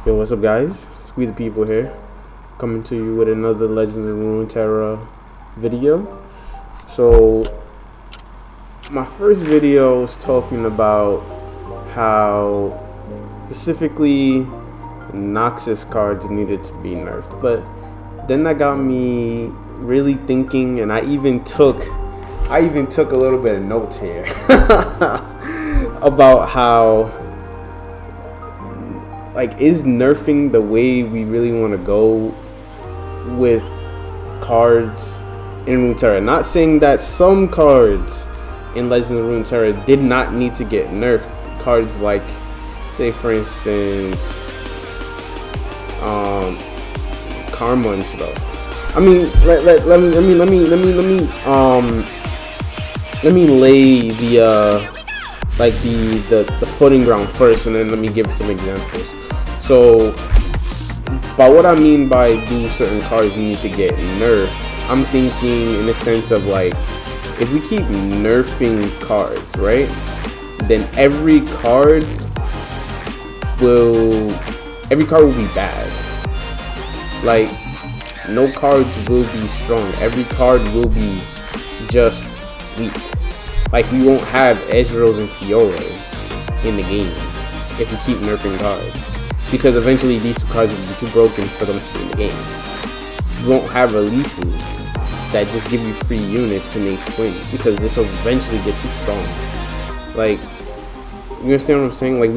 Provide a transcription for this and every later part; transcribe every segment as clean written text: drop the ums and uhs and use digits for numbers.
Yo, what's up, guys? Squeeze the people here, coming to you with another Legends of Runeterra video. So, my first video was talking about how specifically noxus cards needed to be nerfed, but then that got me really thinking, and I even took a little bit of notes here about how, like, is nerfing the way we really want to go with cards in Runeterra? Not saying that some cards in Legends of Runeterra did not need to get nerfed. Cards like, say for instance, Karma and stuff. I mean, let me lay the footing ground first, and then let me give some examples. So, by what I mean by do certain cards need to get nerfed, I'm thinking in the sense of, like, if we keep nerfing cards, right, then every card will be bad. Like, no cards will be strong. Every card will be just weak. Like, we won't have Ezreals and Fioras in the game if we keep nerfing cards, because eventually these two cards will be too broken for them to be in the game. You won't have releases that just give you free units when they swing, because this will eventually get too strong. Like, you understand what I'm saying? Like,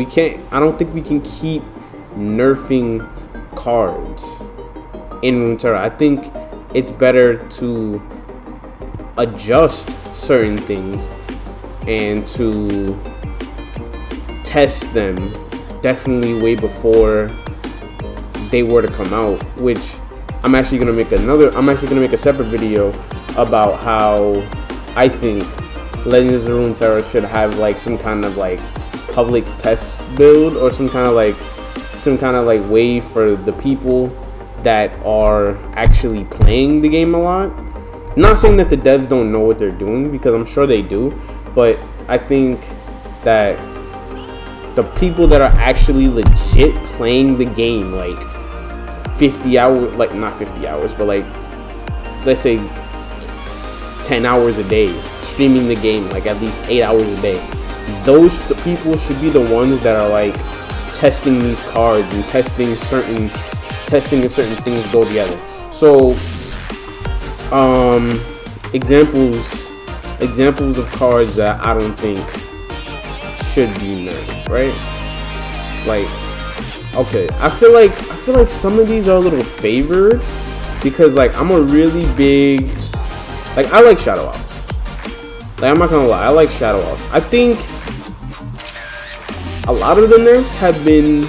I don't think we can keep nerfing cards in Runeterra. I think it's better to adjust certain things and to test them definitely way before they were to come out, which I'm actually gonna make a separate video about how I think Legends of Runeterra should have, like, some kind of, like, public test build, or some kind of like way for the people that are actually playing the game a lot. Not saying that the devs don't know what they're doing, because I'm sure they do, but I think that the people that are actually legit playing the game, like 50 hours, like not 50 hours, but like, let's say 10 hours a day, streaming the game, like at least 8 hours a day, those people should be the ones that are, like, testing these cards and testing certain things go together. So, examples of cards that I don't think should be nerfed, right? Like, okay, I feel like some of these are a little favored, because, like, I'm a really big, like, I like Shadow Owls. Like, I'm not gonna lie, I like Shadow Owls. I think a lot of the nerfs have been,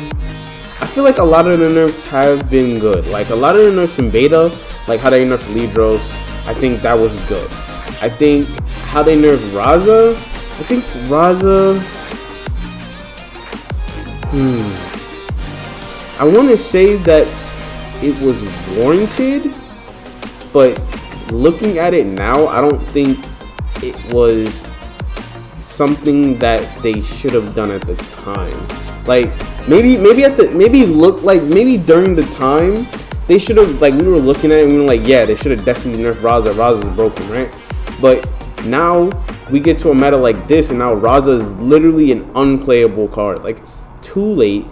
good. Like, a lot of the nerfs in beta, like how they nerfed Lidros, I think that was good. I think how they nerfed Raza, I want to say that it was warranted, but looking at it now, I don't think it was something that they should have done at the time. Like, maybe during the time they should have, like, we were looking at it and we were like, yeah, they should have definitely nerfed Raza. Raza's broken, right? But now we get to a meta like this, and now Raza is literally an unplayable card. Like, it's too late.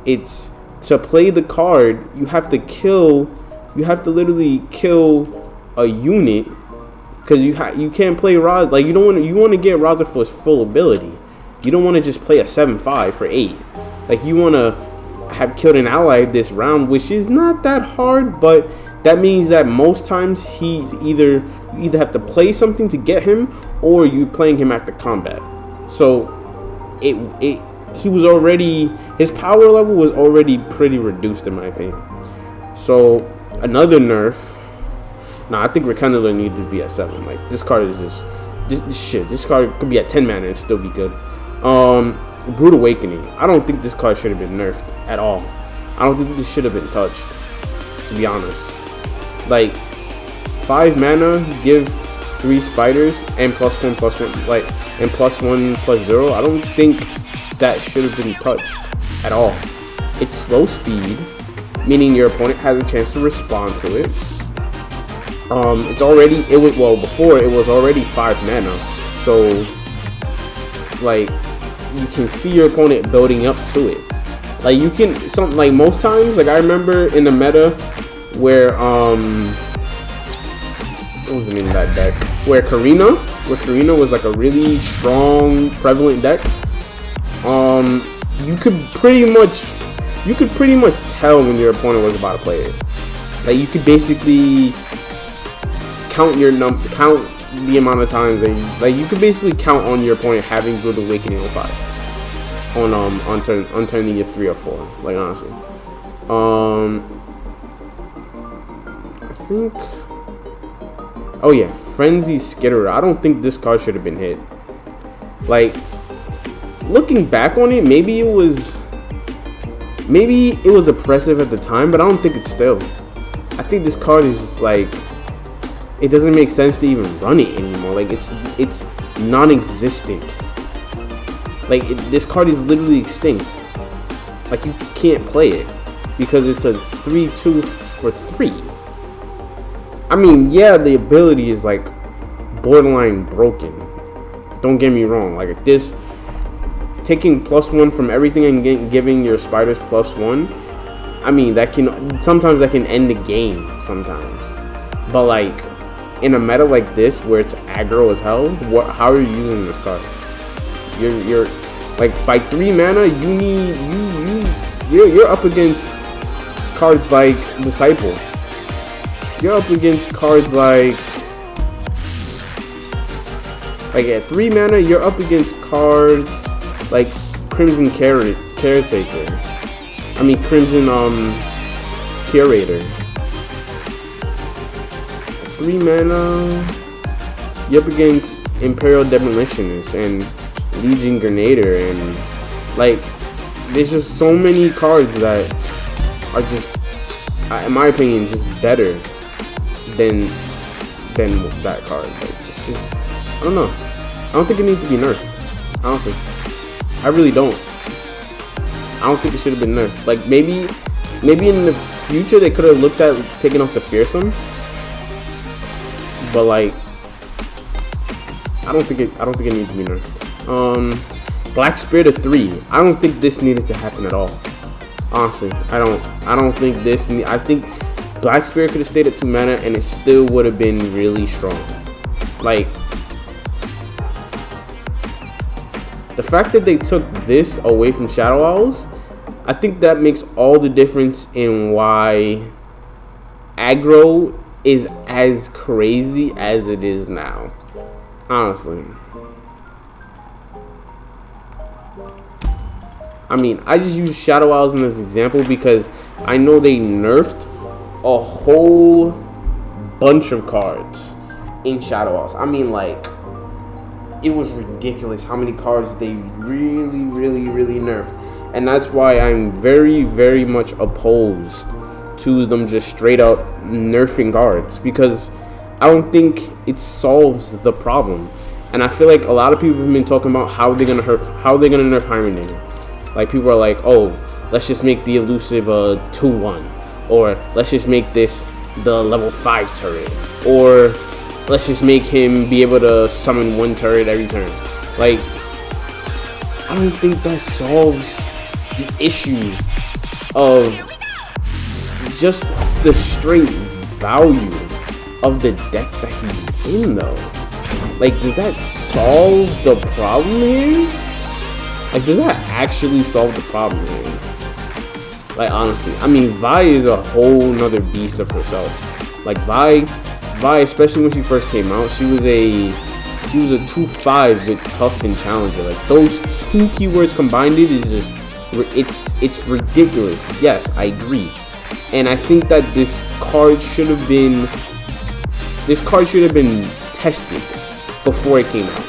It's to play the card, you have to literally kill a unit, because you can't play Raza. Like, you want to get Raza for his full ability. You don't want to just play a 7/5 for 8. Like, you want to have killed an ally this round, which is not that hard, but that means that most times you either have to play something to get him, or you playing him after combat. So his power level was already pretty reduced, in my opinion. So another nerf. I think Rekindler needed to be at 7. Like, this card is just this card could be at 10 mana and still be good. Brood Awakening, I don't think this card should have been nerfed at all. I don't think this should have been touched, to be honest. Like, 5 mana, give 3 spiders, and +1/+1, like, and +1/+0. I don't think that should have been touched at all. It's slow speed, meaning your opponent has a chance to respond to it. Before it was already 5 mana, so like you can see your opponent building up to it. Like you can most times, like I remember in the meta where what was the name of that deck? Where Karina was like a really strong prevalent deck. You could pretty much tell when your opponent was about to play it. Like you could basically count the amount of times that you could basically count on your opponent having Good Awakening 05 on turning your 3 or 4. Like honestly, I think. Oh yeah, Frenzy Skitterer. I don't think this card should have been hit. Like looking back on it, maybe it was oppressive at the time, but I don't think it's still. I think this card is just like, it doesn't make sense to even run it anymore. Like it's non-existent. Like this card is literally extinct. Like you can't play it because it's a 3/2 for 3. I mean, yeah, the ability is like borderline broken. Don't get me wrong. Like this, taking +1 from everything and giving your spiders +1. I mean, sometimes that can end the game sometimes. But like in a meta like this where it's aggro as hell, how are you using this card? You're like by 3 mana, you're up against cards like Disciple. You're up against cards like at 3 mana, you're up against cards like Crimson Caretaker. I mean Crimson Curator. 3 mana, you're up against Imperial Demolitionist and Legion Grenader, and like there's just so many cards that are just, in my opinion, just better than that card. Like it's just, I don't know. I don't think it needs to be nerfed. Honestly, I really don't. I don't think it should have been nerfed. Like maybe in the future they could have looked at taking off the fearsome, but like I don't think it needs to be nerfed. Black Spirit of 3. I don't think this needed to happen at all. Honestly, I don't think this. I think Black Spirit could have stayed at 2 mana and it still would have been really strong. Like the fact that they took this away from Shadow Owls, I think that makes all the difference in why aggro is as crazy as it is now. Honestly. I mean, I just use Shadow Owls in this example because I know they nerfed a whole bunch of cards in Shadow Owls. I mean, like, it was ridiculous how many cards they really nerfed. And that's why I'm very, very much opposed to them just straight up nerfing cards, because I don't think it solves the problem. And I feel like a lot of people have been talking about how they're gonna nerf Heimerdinger. Like people are like, oh, let's just make the elusive a 2/1, or let's just make this the level 5 turret, or let's just make him be able to summon 1 turret every turn. Like, I don't think that solves the issue of just the straight value of the deck that he's in, though. Like, does that solve the problem here? Like, does that actually solve the problem here? Like, honestly, I mean, Vi is a whole nother beast of herself. Like, Vi, especially when she first came out, she was a 2/5 with Tough and Challenger. Like, those 2 keywords combined, it is just, it's ridiculous. Yes, I agree. And I think that this card should have been tested before it came out,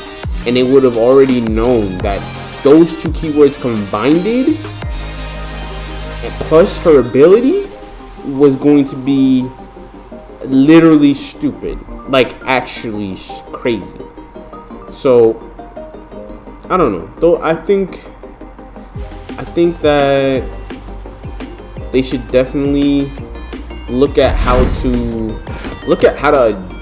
and they would have already known that those 2 keywords combined, and plus her ability, was going to be literally stupid, like actually crazy. So I don't know, though. I think that they should definitely look at how to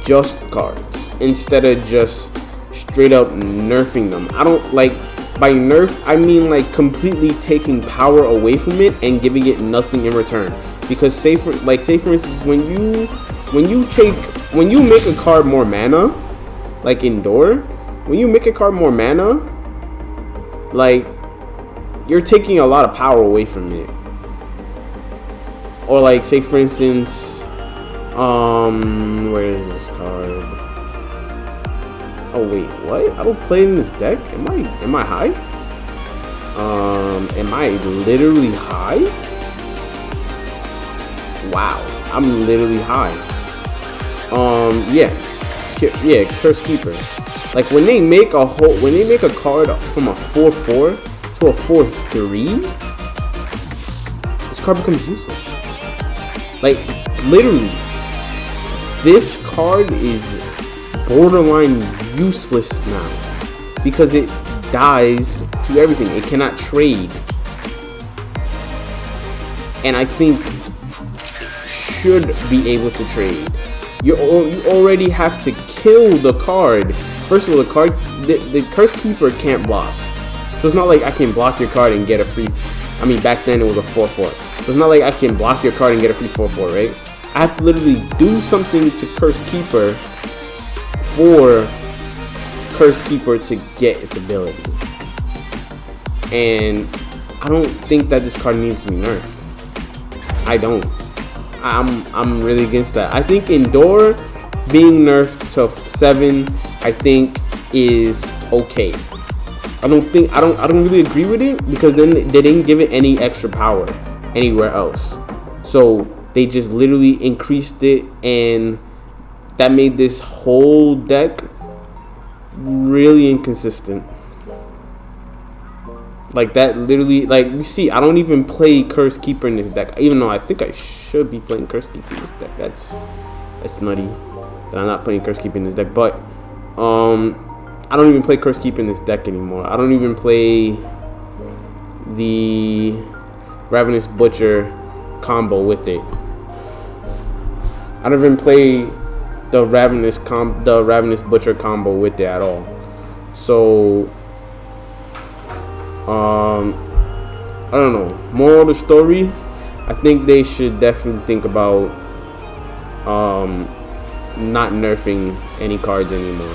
adjust cards instead of just straight up nerfing them. I don't like, by nerf I mean like completely taking power away from it and giving it nothing in return. Because say for instance, when you make a card more mana, like indoor, when you make a card more mana, like you're taking a lot of power away from it. Or like say for instance, where is this card? Oh wait, what? I don't play in this deck? Am I high? Am I literally high? Wow, I'm literally high. Yeah, Curse Keeper. Like when they make a card from a 4/4 to a 4/3, this card becomes useless. Like literally, this card is borderline useless now because it dies to everything. It cannot trade, and I think should be able to trade. You already have to kill the card. First of all, the Curse Keeper can't block, so it's not like I can block your card and get a free. I mean, back then it was a 4/4, so it's not like I can block your card and get a free 4/4, right? I have to literally do something to Curse Keeper for Curse Keeper to get its ability, and I don't think that this card needs to be nerfed. I don't. I'm really against that. I think indoor being nerfed to 7, I think is okay. I don't really agree with it because then they didn't give it any extra power anywhere else. So they just literally increased it, and that made this whole deck really inconsistent. Like that literally, like you see, I don't even play Curse Keeper in this deck, even though I think I should be playing Curse Keeper in this deck. That's nutty that I'm not playing Curse Keeper in this deck. But I don't even play Curse Keeper in this deck anymore. I don't even play the Ravenous Butcher combo with it. I don't even play the Ravenous Butcher combo with it at all. So I don't know. Moral of the story, I think they should definitely think about not nerfing any cards anymore.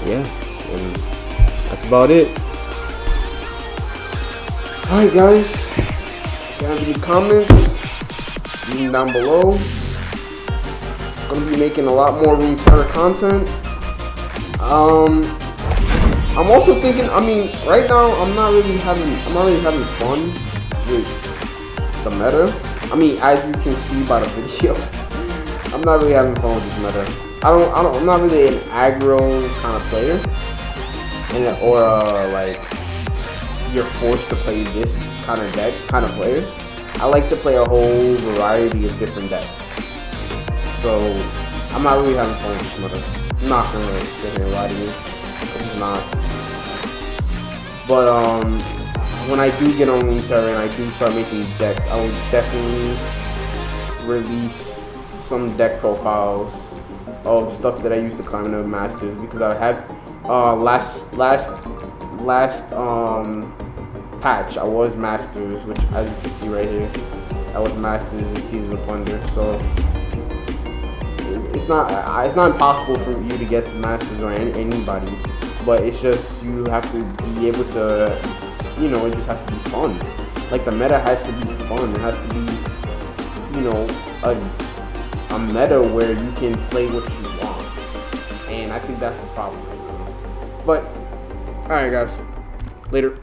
Yeah, and that's about it. Alright guys, if you have any comments, leave them down below. Gonna be making a lot more Runeterra content. I'm also thinking, I mean, right now I'm not really having fun with the meta. I mean, as you can see by the videos, I'm not really having fun with this meta. I'm not really an aggro kind of player, or like you're forced to play this kind of deck kind of player. I like to play a whole variety of different decks. So I'm not really having fun with this meta. I'm not gonna sit here and lie to you. It's not. But when I do get on Runeterra and I do start making decks, I will definitely release some deck profiles of stuff that I used to climb into Masters, because I have last patch I was Masters, which as you can see right here, I was Masters in Season of Plunder. So it's not impossible for you to get to Masters or anybody. But it's just, you have to be able to, you know, it just has to be fun. Like the meta has to be fun. It has to be, you know, a meta where you can play what you want. And I think that's the problem right now. But, alright guys, later.